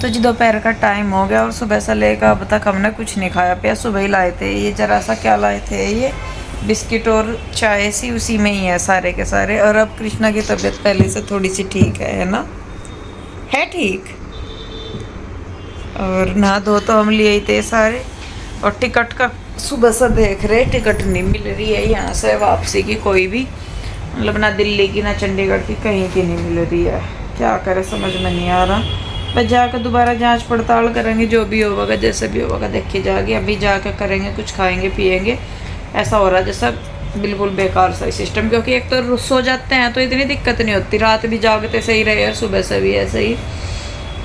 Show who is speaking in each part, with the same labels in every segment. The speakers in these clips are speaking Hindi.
Speaker 1: तो जी दोपहर का टाइम हो गया और सुबह से लेकर अब तक हमने कुछ नहीं खाया पिया। सुबह ही लाए थे ये जरा सा, क्या लाए थे ये बिस्किट और चाय सी, उसी में ही है सारे के सारे। और अब कृष्णा की तबीयत पहले से थोड़ी सी ठीक है ना, है ठीक। और नहा धो तो हम लिए ही थे सारे। और टिकट का सुबह से देख रहे, टिकट नहीं मिल रही है यहाँ से वापसी की कोई भी, मतलब ना दिल्ली की ना चंडीगढ़ की, कहीं की नहीं मिल रही है। क्या करे समझ में नहीं आ रहा। बस जाकर दोबारा जांच पड़ताल करेंगे, जो भी होगा जैसे भी होगा देखी जाएगी। अभी जाकर करेंगे, कुछ खाएंगे पिएंगे। ऐसा हो रहा है जैसा बिल्कुल बेकार सा सिस्टम, क्योंकि एक तो सो जाते हैं तो इतनी दिक्कत नहीं होती, रात भी जागते सही रहे और सुबह से भी ऐसे ही।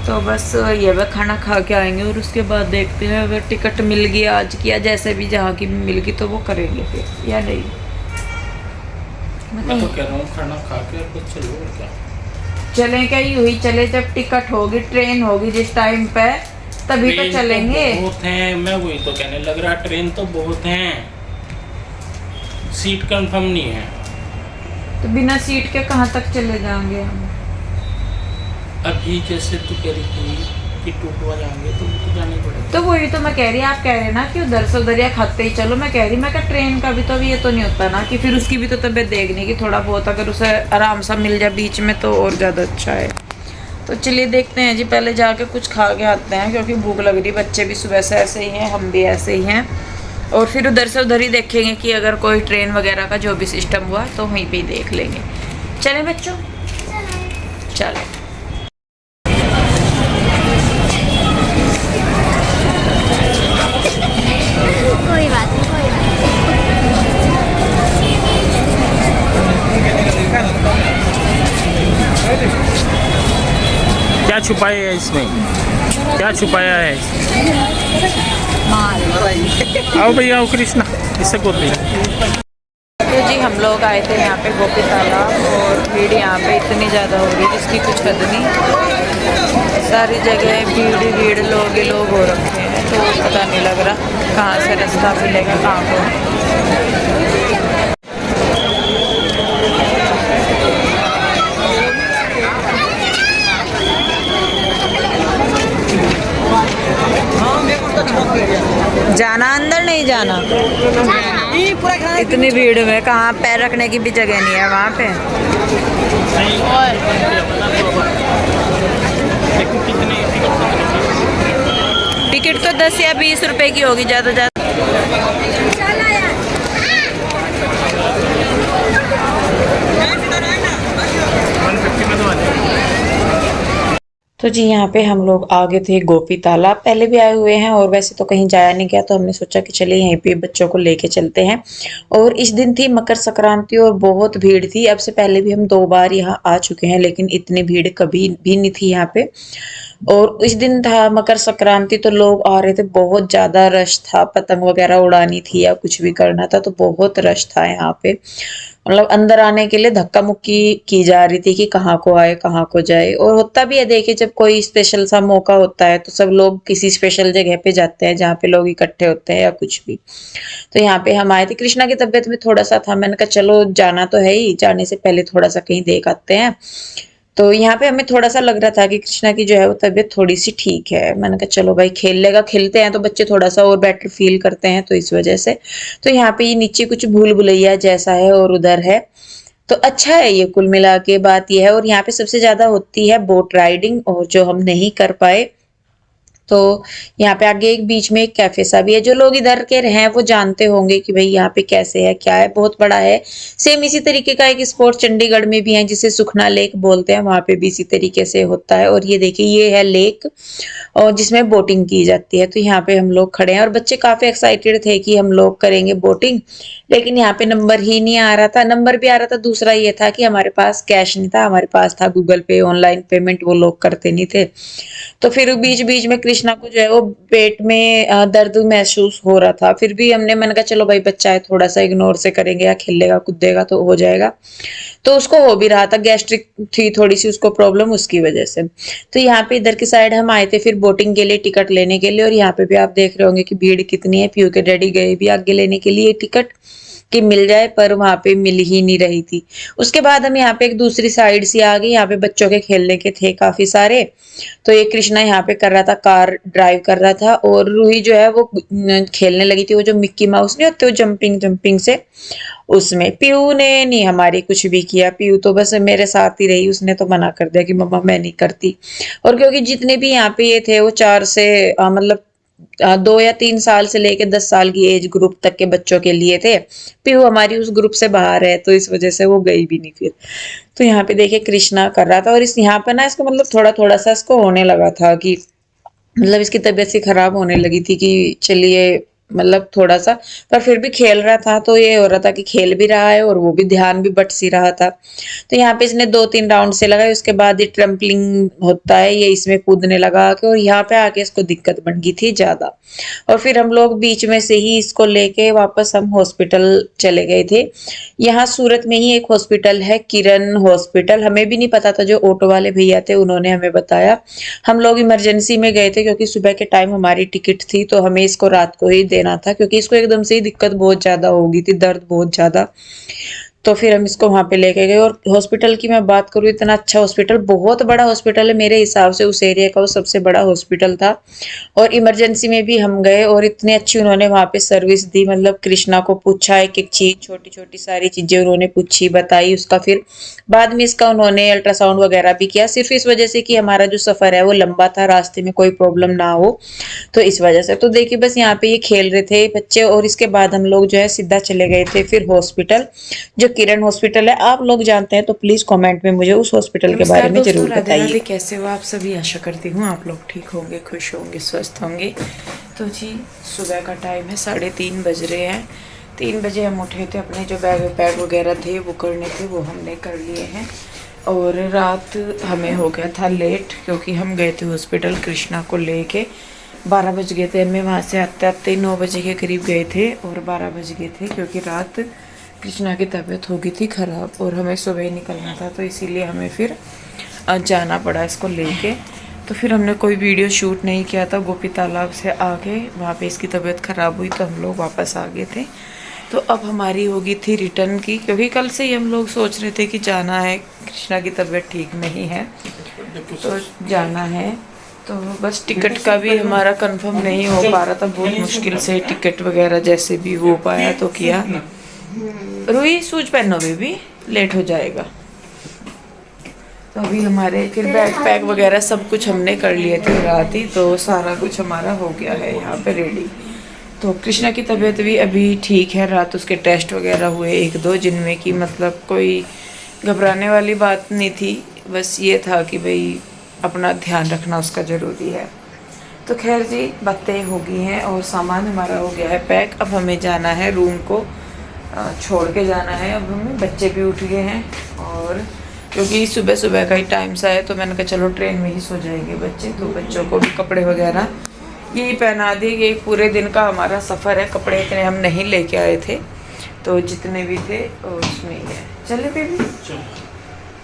Speaker 1: तो बस ये वह खाना खा के आएंगे और उसके बाद देखते हैं अगर टिकट मिल गई आज की या जैसे भी जहाँ की मिल गई तो वो करेंगे फिर या नहीं।
Speaker 2: मैं तो कह रहा हूँ खाना खा के कुछ चलो और क्या
Speaker 1: चलें क्या, यूं ही चले, जब टिकट होगी ट्रेन होगी जिस टाइम पे तभी तो चलेंगे।
Speaker 2: तो बहुत हैं, मैं वही तो कहने लग रहा, ट्रेन तो बहुत हैं, सीट कंफर्म नहीं है।
Speaker 1: तो बिना सीट के कहाँ तक चले जाएंगे हम।
Speaker 2: अभी जैसे तू कह रही थी कि टूटवा जाएंगे तो जाना ही पड़ेगा।
Speaker 1: तो वही तो मैं कह रही, आप कह रहे ना कि उधर से उधर या खाते ही चलो। मैं कह रही मैं ट्रेन का भी तो अभी ये तो नहीं होता ना कि फिर उसकी भी तो तबीयत देखने की, थोड़ा बहुत अगर उसे आराम सा मिल जाए बीच में तो और ज़्यादा अच्छा है। तो चलिए देखते हैं जी, पहले जाके कुछ खा के आते हैं क्योंकि भूख लग रही। बच्चे भी सुबह से ऐसे ही हैं, हम भी ऐसे ही हैं। और फिर उधर से उधर ही देखेंगे कि अगर कोई ट्रेन वगैरह का जो भी सिस्टम हुआ तो वहीं पर ही देख लेंगे। चलें बच्चों, चलो।
Speaker 3: कोई बात नहीं, कोई बात
Speaker 2: क्या छुपाया है इसमें, क्या छुपाया है? आओ भैया, आओ कृष्णा, इससे बोल रही।
Speaker 1: तो जी हम लोग आए थे यहाँ पे गोपी तालाब, और भीड़ यहाँ पे इतनी ज़्यादा हो रही जिसकी कुछ हद नहीं। सारी जगह भीड़ ही भीड़, लोग ही लोग हो रखे हैं, तो पता नहीं लग रहा कहाँ से रास्ता मिलेगा कहाँ को। जाना अंदर नहीं जाना, इतनी भीड़ में कहाँ पैर रखने की भी जगह नहीं है वहाँ पे। टिकट तो 10 या 20 रुपए की होगी ज़्यादा ज़्यादा। तो जी यहाँ पे हम लोग आ गए थे गोपी तालाब, पहले भी आए हुए हैं और वैसे तो कहीं जाया नहीं गया, तो हमने सोचा कि चलिए यहीं पे बच्चों को लेके चलते हैं। और इस दिन थी मकर संक्रांति और बहुत भीड़ थी। अब से पहले भी हम 2 बार यहाँ आ चुके हैं लेकिन इतनी भीड़ कभी भी नहीं थी यहाँ पे। और इस दिन था मकर संक्रांति तो लोग आ रहे थे, बहुत ज़्यादा रश था। पतंग वगैरह उड़ानी थी या कुछ भी करना था तो बहुत रश था यहाँ पे। मतलब अंदर आने के लिए धक्का मुक्की की जा रही थी कि कहाँ को आए कहाँ को जाए। और होता भी है, देखिए जब कोई स्पेशल सा मौका होता है तो सब लोग किसी स्पेशल जगह पे जाते हैं जहाँ पे लोग इकट्ठे होते हैं या कुछ भी। तो यहाँ पे हम आए थे, कृष्णा की तबीयत में थोड़ा सा था, मैंने कहा चलो जाना तो है ही, जाने से पहले थोड़ा सा कहीं देख आते हैं। तो यहाँ पे हमें थोड़ा सा लग रहा था कि कृष्णा की जो है वो तबीयत थोड़ी सी ठीक है। मैंने कहा चलो भाई खेल लेगा, खेलते हैं तो बच्चे थोड़ा सा और बेटर फील करते हैं, तो इस वजह से। तो यहाँ पे ये नीचे कुछ भूल भुलैया जैसा है और उधर है, तो अच्छा है ये कुल मिला के। बात ये है, और यहाँ पे सबसे ज्यादा होती है बोट राइडिंग, और जो हम नहीं कर पाए। तो यहाँ पे आगे एक बीच में एक कैफे सा भी है, जो लोग इधर के हैं वो जानते होंगे कि भाई यहाँ पे कैसे है क्या है, बहुत बड़ा है। सेम इसी तरीके का एक स्पॉट चंडीगढ़ में भी है जिसे सुखना लेक बोलते हैं, वहां पे भी इसी तरीके से होता है। और ये देखिए ये है लेक, और जिसमें बोटिंग की जाती है। तो यहाँ पे हम लोग खड़े हैं और बच्चे काफी एक्साइटेड थे कि हम लोग करेंगे बोटिंग, लेकिन यहाँ पे नंबर ही नहीं आ रहा था। नंबर भी आ रहा था, दूसरा ये था कि हमारे पास कैश नहीं था, हमारे पास था गूगल पे, ऑनलाइन पेमेंट वो लोग करते नहीं थे। तो फिर बीच बीच में कृष्णा को जो है वो पेट में दर्द महसूस हो रहा था, फिर भी मैंने कहा चलो भाई बच्चा है, थोड़ा सा इग्नोर से करेंगे या खेलेगा कूदेगा तो हो जाएगा। तो उसको हो भी रहा था, गैस्ट्रिक थी थोड़ी सी उसको प्रॉब्लम, उसकी वजह से। तो यहाँ पे इधर की साइड हम आए थे फिर बोटिंग के लिए टिकट लेने के लिए, और यहाँ पे भी आप देख रहे होंगे कि भीड़ कितनी है। पीयू के डैडी गए भी आगे लेने के लिए टिकट। कि मिल जाए, पर वहाँ पे मिल ही नहीं रही थी। उसके बाद हम यहाँ पे एक दूसरी साइड से आ गए, यहाँ पे बच्चों के खेलने के थे काफी सारे। तो ये कृष्णा यहाँ पे कर रहा था, कार ड्राइव कर रहा था, और रूही जो है वो खेलने लगी थी, वो जो मिक्की माउस नहीं होते वो जंपिंग जंपिंग से, उसमें। पीयू ने नहीं हमारी कुछ भी किया, पीयू तो बस मेरे साथ ही रही, उसने तो मना कर दिया कि मम्मा मैं नहीं करती। और क्योंकि जितने भी यहाँ पे ये थे वो 4 से मतलब 2 या 3 साल से लेके 10 साल की एज ग्रुप तक के बच्चों के लिए थे। पीयू हमारी उस ग्रुप से बाहर है, तो इस वजह से वो गई भी नहीं फिर। तो यहाँ पे देखिए कृष्णा कर रहा था, और इस यहाँ पे ना इसको मतलब थोड़ा थोड़ा सा इसको होने लगा था कि मतलब इसकी तबीयत सी खराब होने लगी थी कि चलिए मतलब थोड़ा सा, पर फिर भी खेल रहा था, तो ये हो रहा था कि खेल भी रहा है और वो भी ध्यान भी बट सी रहा था। तो यहाँ पे इसने 2-3 राउंड से लगाए, उसके बाद ये ट्रम्पलिंग होता है ये इसमें कूदने लगा के, और यहाँ पे आके इसको दिक्कत बन गई थी ज्यादा। और फिर हम लोग बीच में से ही इसको लेके वापस हम हॉस्पिटल चले गए थे। यहाँ सूरत में ही एक हॉस्पिटल है, किरण हॉस्पिटल, हमें भी नहीं पता था, जो ऑटो वाले भैया थे उन्होंने हमें बताया। हम लोग इमरजेंसी में गए थे क्योंकि सुबह के टाइम हमारी टिकट थी, तो हमें इसको रात को ही देना था, क्योंकि इसको एकदम से ही दिक्कत बहुत ज्यादा हो गई थी, दर्द बहुत ज्यादा। तो फिर हम इसको वहां पे लेके गए। और हॉस्पिटल की मैं बात करूँ, इतना अच्छा हॉस्पिटल, बहुत बड़ा हॉस्पिटल है मेरे हिसाब से, उस एरिया का वो सबसे बड़ा हॉस्पिटल था। और इमरजेंसी में भी हम गए, और इतनी अच्छी उन्होंने वहां पे सर्विस दी, मतलब कृष्णा को पूछा एक एक चीज, छोटी छोटी सारी चीजें उन्होंने पूछी बताई, उसका फिर बाद में इसका उन्होंने अल्ट्रासाउंड वगैरह भी किया, सिर्फ इस वजह से कि हमारा जो सफर है वो लंबा था, रास्ते में कोई प्रॉब्लम ना हो, तो इस वजह से। तो देखिए बस यहाँ पे ये खेल रहे थे बच्चे, और इसके बाद हम लोग जो है सीधा चले गए थे फिर हॉस्पिटल, जो किरण हॉस्पिटल है। आप लोग जानते हैं तो प्लीज कमेंट में मुझे उस हॉस्पिटल के बारे में जरूर बताइए।
Speaker 4: कैसे हो आप सभी, आशा करती हूँ आप लोग ठीक होंगे, खुश होंगे, स्वस्थ होंगे। तो जी सुबह का टाइम है, 3:30 बज रहे हैं। 3 बजे हम उठे थे, अपने जो बैग वगैरह थे वो करने थे, वो हमने कर लिए हैं। और रात हमें हो गया था लेट, क्योंकि हम गए थे हॉस्पिटल कृष्णा को लेके। 12 बज गए थे, हमें वहाँ से आते आते 9 बजे के करीब गए थे, और 12 बज गए थे क्योंकि रात कृष्णा की तबीयत हो गई थी ख़राब, और हमें सुबह ही निकलना था, तो इसीलिए हमें फिर जाना पड़ा इसको लेके। तो फिर हमने कोई वीडियो शूट नहीं किया था, गोपी तालाब से आके वहाँ पे इसकी तबीयत ख़राब हुई, तो हम लोग वापस आ गए थे। तो अब हमारी होगी थी रिटर्न की, क्योंकि कल से ही हम लोग सोच रहे थे कि जाना है, कृष्णा की तबीयत ठीक नहीं है तो जाना है। तो बस टिकट का भी हमारा कंफर्म नहीं हो पा रहा था, बहुत मुश्किल से टिकट वगैरह जैसे भी हो पाया तो किया। रूही शूज पहनो बेबी, लेट हो जाएगा। तो अभी हमारे फिर बैग पैक वगैरह सब कुछ हमने कर लिए थे रात ही, तो सारा कुछ हमारा हो गया है यहाँ पे रेडी। तो कृष्णा की तबीयत भी अभी ठीक है, रात उसके टेस्ट वगैरह हुए 1-2, जिनमें कि मतलब कोई घबराने वाली बात नहीं थी, बस ये था कि भाई अपना ध्यान रखना उसका ज़रूरी है। तो खैर जी बातें हो गई हैं और सामान हमारा हो गया है पैक। अब हमें जाना है रूम को छोड़ के जाना है। अब हमें बच्चे भी उठ गए हैं, और क्योंकि सुबह सुबह का ही टाइम सा है, तो मैंने कहा चलो ट्रेन में ही सो जाएंगे बच्चे। तो बच्चों को भी कपड़े वगैरह यही पहना दिए। ये पूरे दिन का हमारा सफ़र है, कपड़े इतने हम नहीं लेके आए थे, तो जितने भी थे उसमें ही है। चले बेबी,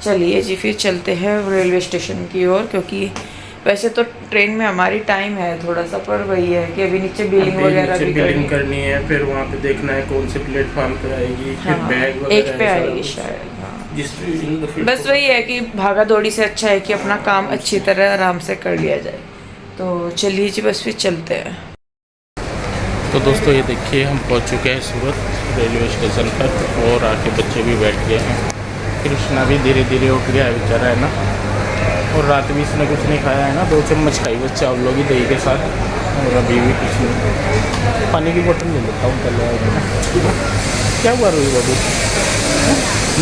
Speaker 4: चलिए जी फिर चलते हैं रेलवे स्टेशन की ओर, क्योंकि वैसे तो ट्रेन में हमारी टाइम है थोड़ा सा, पर वही है कि अभी नीचे बिलिंग वगैरह भी
Speaker 2: करनी है, फिर वहाँ पे देखना है कौन से प्लेटफॉर्म पे आएगी, फिर
Speaker 4: हाँ,
Speaker 2: बैग वगैरह
Speaker 4: एक पे आएगी शायद। हाँ,
Speaker 2: जिस
Speaker 4: बस वही है कि भागा दौड़ी से अच्छा है कि अपना काम अच्छी तरह आराम से कर लिया जाए। तो चलिए जी बस फिर चलते हैं।
Speaker 2: तो दोस्तों ये देखिए हम पहुंच चुके हैं सूरत रेलवे स्टेशन पर, और आके बच्चे भी बैठ गए हैं। कृष्णा भी धीरे धीरे उठ गया है बेचारा, है ना। और रात भी इसने कुछ नहीं खाया है ना, 2 चम्मच खाई बस चावल लोगी दही के साथ, और अभी भी कुछ नहीं। पानी की बोतल ले लेता हूँ पहले। क्या हुआ रोही बाबू,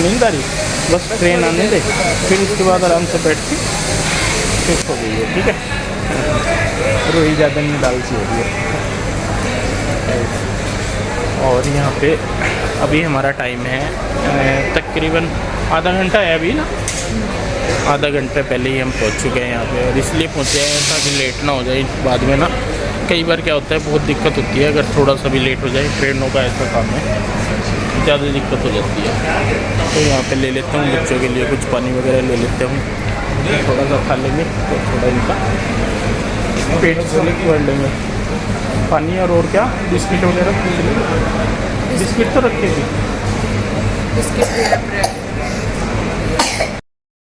Speaker 2: नींद आ रही? बस ट्रेन आने दे, फिर उसके बाद आराम से बैठ के फिर सो गई है, ठीक है। रोही ज़्यादा नहीं लालची हो रही है। और यहाँ पे अभी हमारा टाइम है तकरीबन आधा घंटा है अभी ना, आधा घंटे पहले ही हम पहुँच चुके हैं यहाँ पे। और इसलिए पहुँचे हैं ताकि लेट ना हो जाए बाद में ना। कई बार क्या होता है, बहुत दिक्कत होती है अगर थोड़ा सा भी लेट हो जाए, ट्रेनों का ऐसा काम है, ज़्यादा दिक्कत हो जाती है। तो यहाँ पे ले लेता हूँ बच्चों के लिए कुछ पानी वगैरह ले लेते हूँ, थोड़ा सा खा लेंगे तो थोड़ा इनका पेट भर लेंगे। पानी और क्या बिस्किट वगैरह कुछ लेंगे। बिस्किट तो रखेगी।
Speaker 4: बिस्किट भी है, ब्रेड।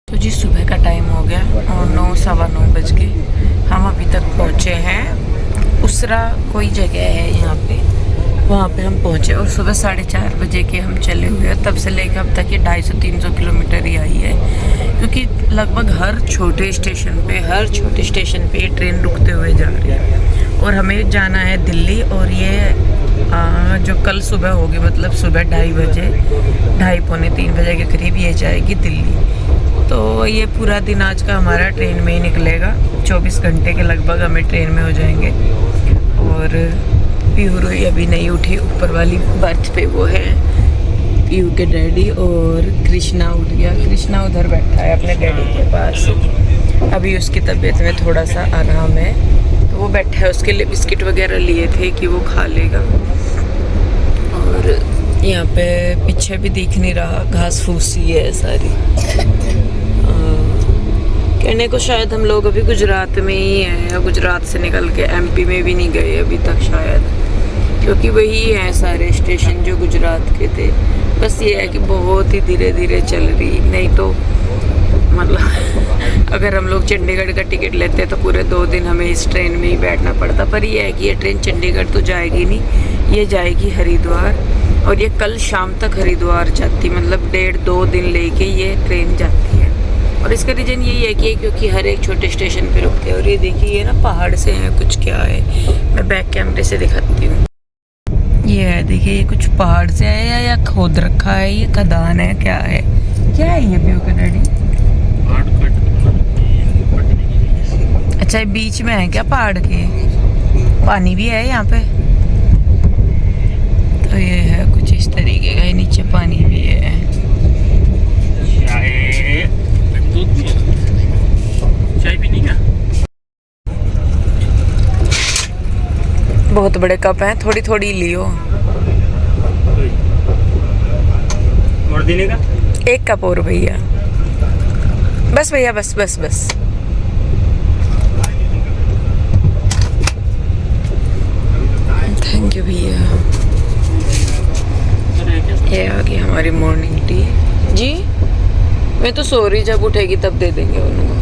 Speaker 4: तो जी सुबह का टाइम हो गया और 9 सवा 9 बज गए। हम अभी तक पहुँचे हैं उसरा कोई जगह है यहाँ पे, वहाँ पे हम पहुँचे और सुबह 4:30 बजे के हम चले हुए हैं। तब से लेकर अब तक ये 250-300 किलोमीटर ही आई है, क्योंकि लगभग हर छोटे स्टेशन पे ट्रेन रुकते हुए जा रही है। और हमें जाना है दिल्ली, और ये जो कल सुबह होगी, मतलब सुबह 2:30 बजे, 2:30 पौने 3 बजे के करीब ये जाएगी दिल्ली। तो ये पूरा दिन आज का हमारा ट्रेन में ही निकलेगा। 24 घंटे के लगभग हमें ट्रेन में हो जाएंगे। और पीहू रोई अभी नहीं उठी, ऊपर वाली बर्थ पे वो है पीहू के डैडी, और कृष्णा उठ गया। कृष्णा उधर बैठा है अपने डैडी के पास, अभी उसकी तबीयत में थोड़ा सा आराम है, तो वो बैठा है। उसके लिए बिस्किट वगैरह लिए थे कि वो खा लेगा। और यहाँ पे पीछे भी दिख नहीं रहा, घास फूस सी है सारी। कहने को शायद हम लोग अभी गुजरात में ही हैं, या गुजरात से निकल के एमपी में भी नहीं गए अभी तक शायद, क्योंकि वही हैं सारे स्टेशन जो गुजरात के थे। बस ये है कि बहुत ही धीरे धीरे चल रही, नहीं तो मतलब अगर हम लोग चंडीगढ़ का टिकट लेते तो पूरे 2 दिन हमें इस ट्रेन में ही बैठना पड़ता। पर ये है कि ये ट्रेन चंडीगढ़ तो जाएगी नहीं, ये जाएगी हरिद्वार, और ये कल शाम तक हरिद्वार जाती, मतलब 1.5-2 दिन लेके ये ट्रेन जाती है। और इसका रीज़न यही है कि क्योंकि हर एक छोटे स्टेशन पे रुकते हैं। और ये देखिए ये ना पहाड़ से है कुछ, क्या है मैं बैक कैमरे से दिखाती हूँ। ये है देखिए, ये कुछ पहाड़ से है या खोद रखा है, ये खदान है, क्या है ये पीहू का डैडी? अच्छा ये बीच में है क्या पहाड़ के? पानी भी है यहाँ पे? तो ये है कुछ इस तरीके का, नीचे पानी भी है।
Speaker 2: चाय पीनी क्या?
Speaker 4: बहुत बड़े कप हैं, थोड़ी थोड़ी लियो।
Speaker 2: और देने का?
Speaker 4: 1 कप और भैया, बस भैया, बस बस बस। थैंक यू भैया। ये आ गई हमारी मॉर्निंग टी जी। मैं तो सो रही, जब उठेगी तब दे देंगे उनको।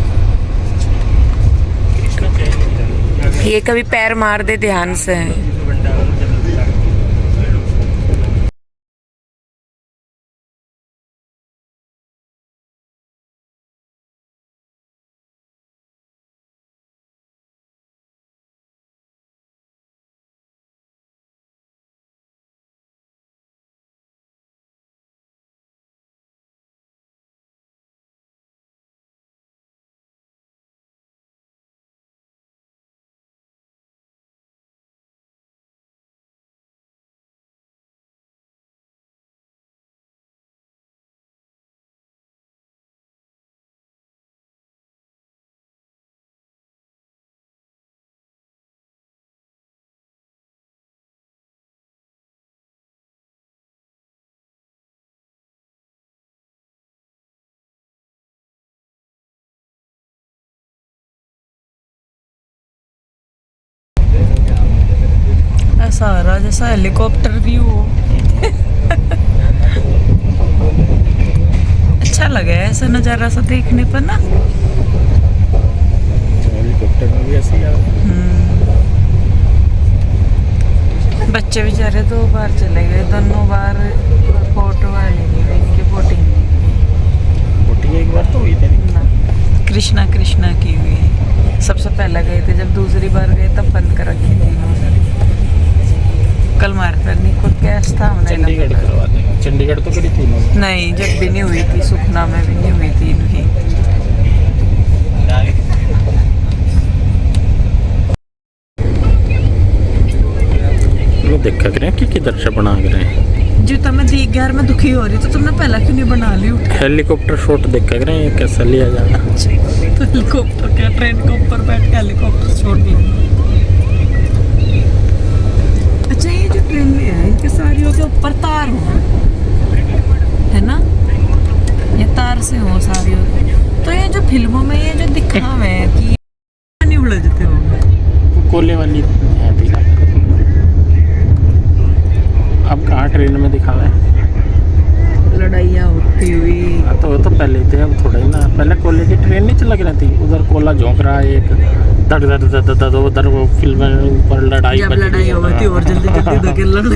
Speaker 4: ये कभी पैर मार दे ध्यान से। ऐसा आ रहा जैसा हेलीकॉप्टर व्यू हो। अच्छा लगा है ऐसा नज़ारा सा देखने पर ना।
Speaker 2: हेलीकॉप्टर में भी ऐसे ही
Speaker 4: बच्चे बेचारे 2 बार चले गए, दोनों बार बोट वाली नहीं हुई, इनकी बोटिंग
Speaker 2: एक बार तो हुई थी
Speaker 4: ना, कृष्णा की हुई। सबसे पहले गए थे, जब दूसरी बार गए तब बंद कर रखी थी इन्होंने। कल मारफरनी को कैश था,
Speaker 2: चंडीगढ़ करवा देंगे। चंडीगढ़ तो करी थी इन्होंने?
Speaker 4: नहीं, जब भी नहीं हुई थी, सुखना में भी नहीं हुई थी इनकी।
Speaker 2: लोग देखा करें कि किधर से बना रहे हैं।
Speaker 4: जो तुम्हें देख घर में दुखी हो रही तो तुमने पहला क्यों नहीं बना ली?
Speaker 2: हेलीकॉप्टर शॉट देखा करें ये कैसा लिया जाना।
Speaker 4: तो हेलीकॉप्टर क्या, ट्रेन के ऊपर बैठ के हेलीकॉप्टर शॉट लो। अच्छा ये जो ट्रेन में है, इनके सारियों के ऊपर तार हो, है ना? ये तार से हो सारियों। तो ये जो फिल्मों में ये जो दिखावे है कि नहीं उलझते हो,
Speaker 2: कोले वाली है अब कहाँ ट्रेन में दिखा रहे हैं।
Speaker 4: लड़ाइयाँ होती हुई।
Speaker 2: हाँ तो वो तो पहले थे, अब थोड़ा ही ना। पहले कोयले की ट्रेन नहीं चल रही थी, उधर कोयला झोंक रहा है एक, धड़ धड़ धड़ धड़ धड़, उधर वो फिल्म ऊपर लड़ाई
Speaker 4: जब
Speaker 2: बज रही
Speaker 4: लड़ाई
Speaker 2: है।
Speaker 4: होती और जल्दी जल्दी धकेल लड़